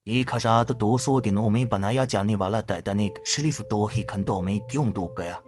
1200 दिनों में बनाया जाने वाला टाइटैनिक सिर्फ 2 ही घंटों में क्यों डूब गया?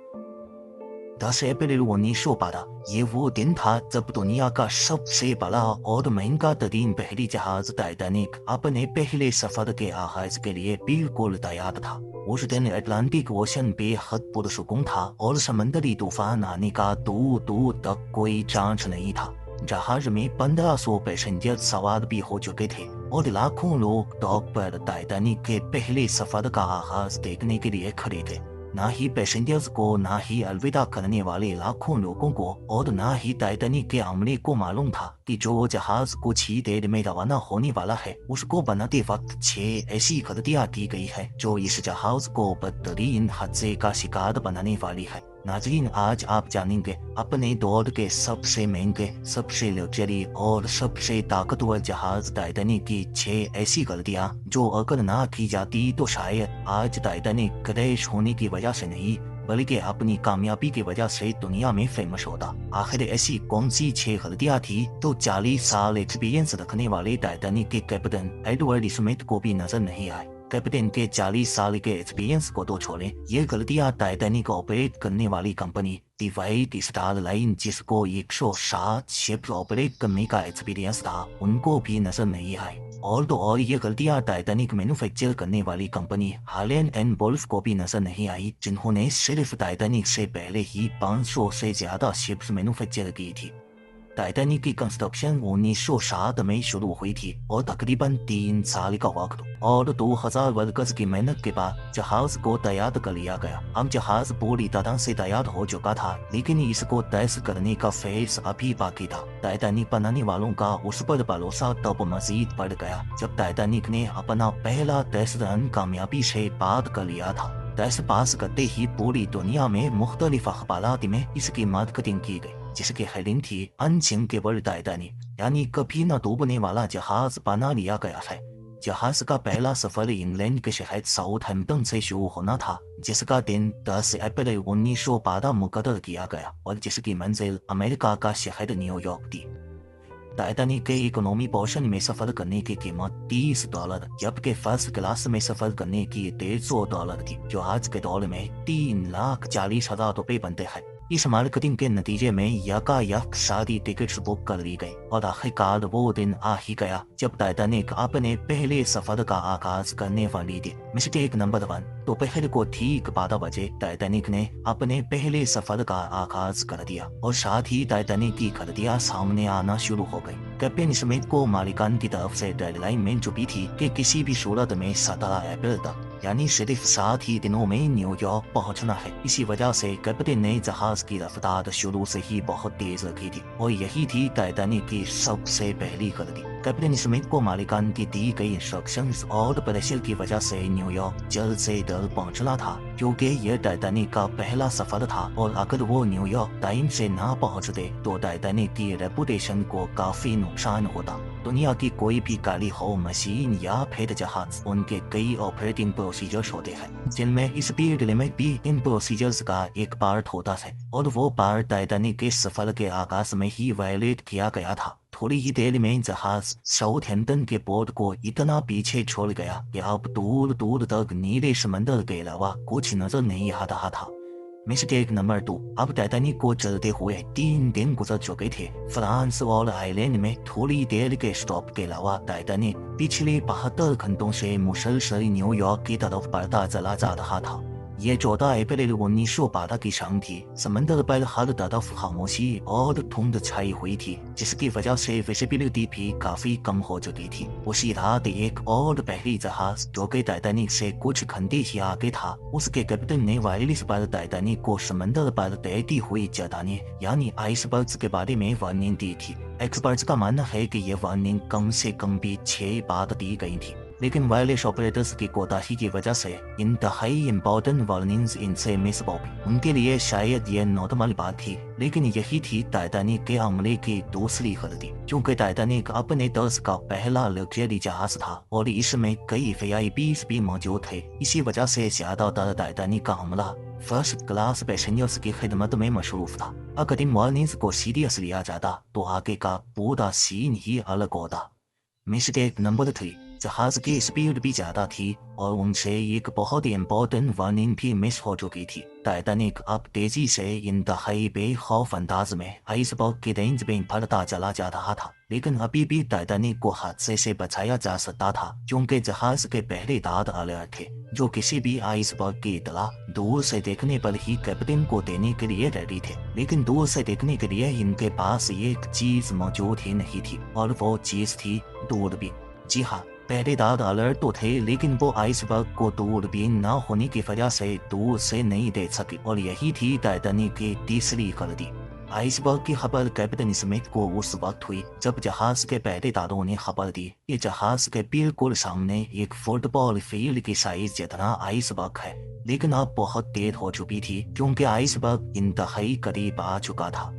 10 अप्रैल 1912 ये वो दिन था जब दुनिया का सबसे बड़ा और महंगा तरीन बहरी जहाज टाइटैनिक अपने पहले सफर के आगाज के लिए बिल्कुल तैयार था। उस दिन अटलांटिक ओशन बेहद पुरसुकून था और समंदरी तूफान आने का दूर दूर तक कोई चांस नहीं था। जहाज में 1500 पैसेंजर सवार भी हो चुके थे और लाखों लोग डॉक पर टाइटैनिक के पहले सफर का आगाज देखने के लिए खड़े थे। ना ही पैसेंजर्स को, ना ही अलविदा करने वाले लाखों लोगों को और ना ही टाइटैनिक के अमले को मालूम था कि जो जहाज कुछ ही देर में रवाना होने वाला है उसको बनाते वक्त 6 ऐसी गलतियां की गई है जो इस जहाज को बदतरीन हादसे का शिकार बनाने वाली है। नाजरीन, आज आप जानेंगे अपने दौर के सबसे महंगे, सबसे लग्जरी और सबसे ताकतवर जहाज टाइटैनिक की 6 ऐसी गलतियां जो अगर ना की जाती तो शायद आज टाइटैनिक क्रैश होने की वजह से नहीं बल्कि अपनी कामयाबी की वजह से दुनिया में फेमस होता। आखिर ऐसी कौन सी 6 गलतियां थी तो 40 साल एक्सपीरियंस रखने वाले टाइटैनिक के कैप्टन एडवर्ड स्मिथ को भी नजर नहीं आए। कैप्टन के 40 साल के एक्सपीरियंस को तो छोड़ें, ये गलतियां टाइटैनिक ऑपरेट करने वाली कंपनी दी व्हाइट स्टार लाइन जिसको 160 शिप ऑपरेट करने का एक्सपीरियंस था उनको भी नजर नहीं आई। और ये गलतियां टाइटैनिक मैन्युफैक्चर करने वाली कंपनी हालैंड एंड वुल्फ को भी नजर नहीं आई जिन्होंने सिर्फ टाइटैनिक से पहले ही 500 से ज्यादा शिप्स मैन्युफैक्चर की थी। टाइटैनिक की कंस्ट्रक्शन 1960 में शुरू हुई थी और तकरीबन 3 साल का वक्त और 2000 वर्कर्स की मेहनत के बाद जहाज को तैयार कर लिया गया। अब जहाज पूरी तरह से तैयार हो चुका था लेकिन इसको टेस्ट करने का फेज अभी बाकी था। टाइटैनिक बनाने वालों का उस पर भरोसा तब मजीद बढ़ गया जब टाइटैनिक ने अपना पहला टेस्ट रन कामयाबी से पार कर लिया था। टेस्ट पास करते ही पूरी दुनिया में मुख्तलिफ अखबारात में इसकी मार्केटिंग की गई जिसकी हेडिंग थी अनसिंकेबल टाइटैनिक, यानी कभी न डूबने वाला जहाज बना लिया गया है। जहाज का पहला सफर इंग्लैंड के शहर साउथहैम्पटन से शुरू होना था जिसका दिन 10 अप्रैल 1912 मुकर्रर किया गया और जिसकी मंजिल अमेरिका का शहर न्यूयॉर्क थी। टाइटैनिक के इकोनॉमी पोर्शन में सफर करने की कीमत $30 जबकि फर्स्ट क्लास में सफर करने की $150 थी जो आज के दौर में 3,40,000 रुपए बनते हैं। इस मार्केटिंग के नतीजे में यकायक सारी टिकट्स बुक कर ली गई और आखिरकार वो दिन आ ही गया जब टाइटैनिक अपने पहले सफर का आगाज करने वाली थी। मिस्टेक नंबर 1, दोपहर को ठीक 12 बजे टाइटैनिक ने अपने पहले सफर का आगाज कर दिया और साथ ही टाइटैनिक की गलतियां सामने आना शुरू हो गई। कैप्टन स्मिथ को मालिकान की तरफ से डेडलाइन मिल चुकी थी कि किसी भी सूरत में 17 अप्रैल तक यानी सिर्फ 7 ही दिनों में न्यूयॉर्क पहुंचना है। इसी वजह से कैप्टन ने जहाज की रफ्तार शुरू से ही बहुत तेज रखी थी और यही थी टाइटैनिक की सबसे पहली गलती। कैप्टन स्मिथ को मालिकान की दी गई इंस्ट्रक्शंस और प्रेशर की वजह से न्यूयॉर्क जल्द से जल्द पहुंचना था क्योंकि यह टाइटैनिक का पहला सफर था और अगर वो न्यूयॉर्क टाइम से ना पहुंचते तो टाइटैनिक की रेपुटेशन को काफी नुकसान होता। दुनिया की कोई भी गाड़ी हो, मशीन या फिर जहाज, उनके कई ऑपरेटिंग प्रोसीजर्स होते हैं जिनमें स्पीड लिमिट भी इन प्रोसीजर्स का एक पार्ट होता है और वो पार्ट टाइटैनिक के सफर के आगाज में ही वायलेट किया गया था। थोड़ी ही देर में जहाज साउथहैम्पटन के पोर्ट को इतना पीछे छोड़ गया कि अब दूर दूर तक नीले समंदर के अलावा कुछ नजर नहीं आ रहा था। मिस्टेक नंबर 2, अब टाइटैनिक को चलते हुए 3 दिन गुजर चुके थे। फ्रांस और आयरलैंड में थोड़ी देर के स्टॉप के अलावा टाइटैनिक पिछले 72 घंटों से मुसलसल न्यूयॉर्क की तरफ बढ़ता चला जा रहा था। ये 14 अप्रैल 1912 की शाम थी। समंदर पर हर तरफ खामोशी और धुंध छाई हुई थी जिसकी वजह से विजिबिलिटी भी काफी कम हो चुकी थी। उसी रात एक और बहरी जहाज जो कि टाइटैनिक से कुछ घंटे ही आगे था, उसके कैप्टन ने वायरलेस पर टाइटैनिक को समंदर पर तैरती हुई चट्टानें यानी आइसबर्ग्स के बारे में वार्निंग दी थी। एक्सपर्ट्स का मानना है कि यह वार्निंग कम से कम भी 6 बार दी गई थी लेकिन वायरलेस ऑपरेटर्स की कोताही की वजह से इंतहाई इम्पोर्टेंट वार्निंग्स इनसे मिस हो गई। उनके लिए शायद यह नॉर्मल बात थी लेकिन यही थी टाइटैनिक के हमले की दूसरी गलती। क्योंकि टाइटैनिक अपने तर्ज का पहला लग्जरी जहाज था और इसमें कई वीआईपीज भी मौजूद थे, इसी वजह से ज्यादातर टाइटैनिक का हमला फर्स्ट क्लास पैसेंजर्स की खिदमत में मशरूफ था। अगर इन वार्निंग्स को सीरियस लिया जाता तो आगे का पूरा सीन ही अलग होता। मिस्टेक नंबर 3, जहाज की स्पीड भी ज्यादा थी और उनसे एक बहुत ही इम्पोर्टेंट वार्निंग भी मिस हो चुकी थी। टाइटैनिक अब तेजी से इंतहाई बेखौफ अंदाज में आइसबर्ग की रेंज में बढ़ता चला जा रहा था, लेकिन अभी भी टाइटैनिक को हादसे से बचाया जा सकता था क्योंकि जहाज के पहरेदार अलर्ट थे जो किसी भी आइसबर्ग की इतला दूर से देखने पर ही कैप्टन को देने के लिए रेडी थे। लेकिन दूर से देखने के लिए इनके पास एक चीज मौजूद ही नहीं थी और वो चीज थी दूरबीन। जी हाँ, पहरेदार अलर्ट तो थे लेकिन वो आइसबर्ग को दूरबीन न होने की वजह से दूर से नहीं देख सकी और यही थी टाइटैनिक की तीसरी गलती। आइसबर्ग की खबर कैप्टन स्मिथ को उस वक्त हुई जब जहाज के पहरेदारों ने खबर दी कि जहाज के बिल्कुल सामने एक फुटबॉल फील्ड की साइज जितना आइसबर्ग है। लेकिन अब बहुत देर हो चुकी थी क्योंकि आइसबर्ग इंतहाई करीब आ चुका था।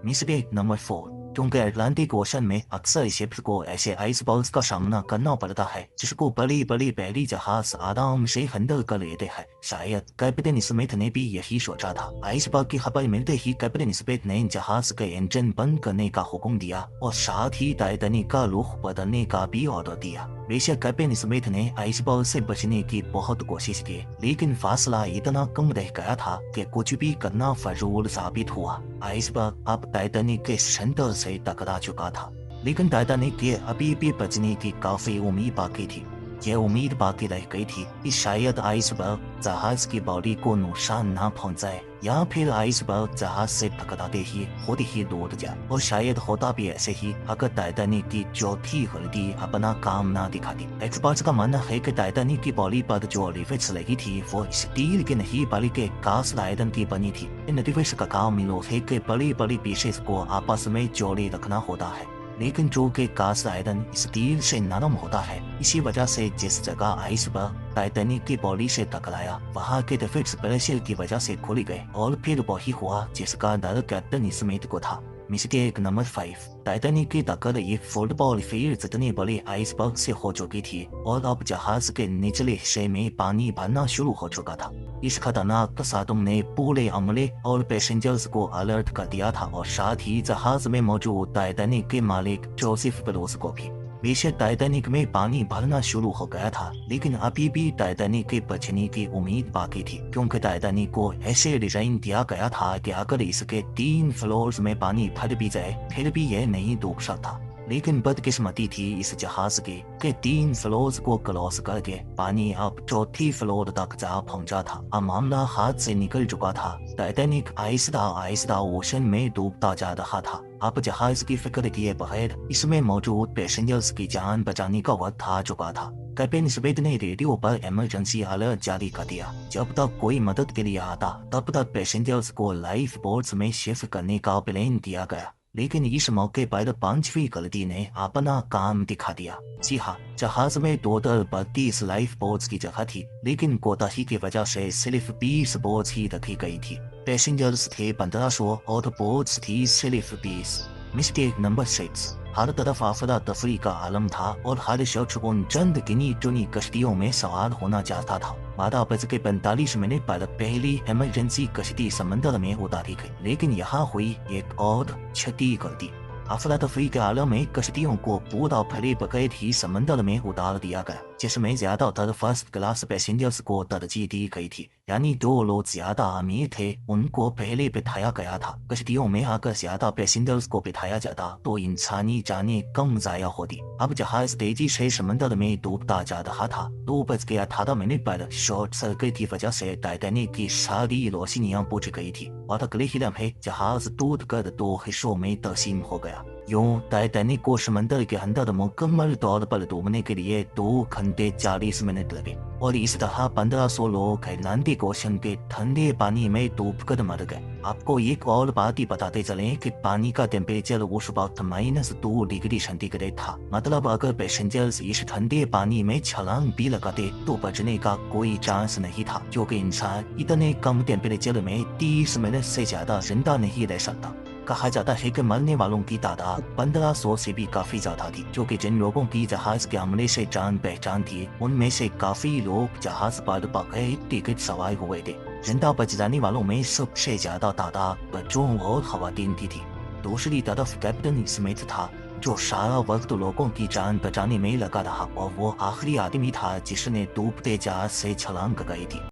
मिस्टेक नंबर 4, क्योंकि अटलांटिक ओशन में अक्सर शिप्स को ऐसे आइसबर्ग्स का सामना करना पड़ता है जिसको बड़ी बड़ी बहरी जहाज आराम से हैंडल कर लेते हैं। शायद कैप्टन स्मिथ ने भी यही सोचा था। आइसबर्ग की खबर मिलते ही कैप्टन स्मिथ ने जहाज के इंजन बंद करने का हुक्म दिया और साथ ही टाइटैनिक का रुख बदलने का भी ऑर्डर दिया। बेशक कैप्टन स्मिथ ने आइसबर्ग से बचने की बहुत कोशिश की, लेकिन फासला इतना कम रह गया था कि कुछ भी करना फजूल साबित हुआ। आइसबर्ग अब टाइटैनिक के सेंटर से टकरा चुका था, लेकिन टाइटैनिक के अभी भी बचने की काफी उम्मीद बाकी थी। यह उम्मीद बाकी रह गई थी कि शायद आइसबर्ग जहाज की बॉडी को नुकसान न पहुंचाए या फिर आइसबर्ग जहाज से टकराते ही खुद ही टूट जाए। और शायद होता भी ऐसे ही अगर टाइटैनिक की चौथी गलती अपना काम ना दिखाती। एक्सपर्ट्स का मानना है कि टाइटैनिक की बॉडी पर जो रिवेट्स लगी थी वो स्टील की नहीं बल्कि कास्ट आयरन की बनी थी। इन रिवेट्स का काम लोहे के बड़ी बड़ी पीसेस को आपस में जोड़े रखना होता है, लेकिन जो कि कास्ट आयरन स्टील से नरम होता है। इसी वजह से जिस जगह आइसबर्ग टाइटैनिक की बॉडी से टकराया वहां के रिवेट्स प्रेशर की वजह से खुल गए और फिर वही हुआ जिसका डर कैप्टन स्मिथ को था। मिस्टेक नंबर 5, टाइटैनिक की टक्कर एक फुटबॉल फील्ड जितनी बड़ी आइसबर्ग से हो चुकी थी और अब जहाज के निचले हिस्से में पानी भरना शुरू हो चुका था। इस खतरनाक तसादुम ने पूरे अमले और पैसेंजर्स को अलर्ट कर दिया था और साथ ही जहाज में मौजूद टाइटैनिक के मालिक जोसेफ बेलोस को भी। बेशक टाइटैनिक में पानी भरना शुरू हो गया था, लेकिन अभी भी टाइटैनिक के बचने की उम्मीद बाकी थी क्योंकि टाइटैनिक को ऐसे डिजाइन दिया गया था कि अगर इसके 3 फ्लोर्स में पानी भर भी जाए फिर भी यह नहीं डूब सकता। लेकिन बदकिस्मती थी इस जहाज की कि 3 फ्लोर्स को क्रॉस करके पानी अब चौथी फ्लोर तक जा पहुंचा था। अब मामला हाथ से निकल चुका था। टाइटैनिक आहिस्ता आहिस्ता ओशन में डूबता जा रहा था। अब जहाज की फिक्र किए बगैर इसमें मौजूद पैसेंजर्स की जान बचाने का वक्त आ चुका था। कैप्टन स्मिथ ने रेडियो पर इमरजेंसी अलर्ट जारी कर दिया। जब तक कोई मदद के लिए आता तब तक पैसेंजर्स को लाइफ बोट्स में शिफ्ट करने का प्लान दिया गया। लेकिन इस मौके पर 5वीं गलती ने अपना काम दिखा दिया। जी हाँ, जहाज में टोटल 32 लाइफ बोट्स की जगह थी, लेकिन कोताही की वजह से सिर्फ 20 बोट्स ही रखी गई थी। पैसेंजर्स थे 1500 और बोट्स थी सिर्फ 20। मिस्टेक नंबर 6, हर तरफ अफरा तफरी का आलम था और हर शख्स उन चंद गिनी चुनी कश्तियों में सवार होना चाहता था। 12:45 पर पहली इमरजेंसी कश्ती समंदर में उतारी गई, लेकिन यहाँ हुई एक और छठी गलती। अफरा तफरी के आलम में कश्तियों को पूरा भरे बगैर ही समंदर में उतार दिया गया, जिसमें ज्यादातर फर्स्ट क्लास पैसेंजर्स को तरजीह दी गई थी। यानी जो लोग ज्यादा अमीर थे उनको पहले बिठाया गया था। कश्तियों में अगर ज्यादा पैसेंजर्स को बिठाया जाता तो इंसानी जानें कम जाया होती। अब जहाज तेजी से समंदर में डूबता जा रहा था। 2:18 पर शॉर्ट सर्किट की वजह से टाइटैनिक की सारी रोशनियां बुझ गई थी और अगले ही लम्हे जहाज टूटकर 2 हिस्सों में तकसीम हो गया। यूं टाइटैनिक को समंदर के अंदर मुकम्मल तौर पर डूबने के लिए 2 घंटे 40 मिनट लगे और इस तरह 1500 लोग अटलांटिक ओशन के ठंडे पानी में डूबकर मर गए। आपको एक और बात ही बताते चलें कि पानी का टेम्परेचर उस वक्त -2 डिग्री सेंटीग्रेड था। मतलब अगर पैसेंजर्स इस ठंडे पानी में छलांग भी लगाते तो बचने का कोई चांस नहीं था, जो कि इंसान इतने कम टेम्परेचर में 30 मिनट से ज्यादा जिंदा नहीं रह सकता। कहा जाता है कि मरने वालों की तादाद 1500 से भी काफी ज्यादा थी, जो कि जिन लोगों की जहाज के हमले से जान पहचान थी उनमें से काफी लोग जहाज पर बगैर टिकट सवार हुए थे। जिंदा बच जाने वालों में सबसे ज्यादा तादाद बच्चों और खवातीन की थी। दूसरी तरफ कैप्टन स्मिथ था جو سارا وقت لوگوں کی جان بچانے میں لگا رہا اور وہ آخری آدمی تھا جس نے ڈوبتے جہاز سے چھلانگ لگائی تھی۔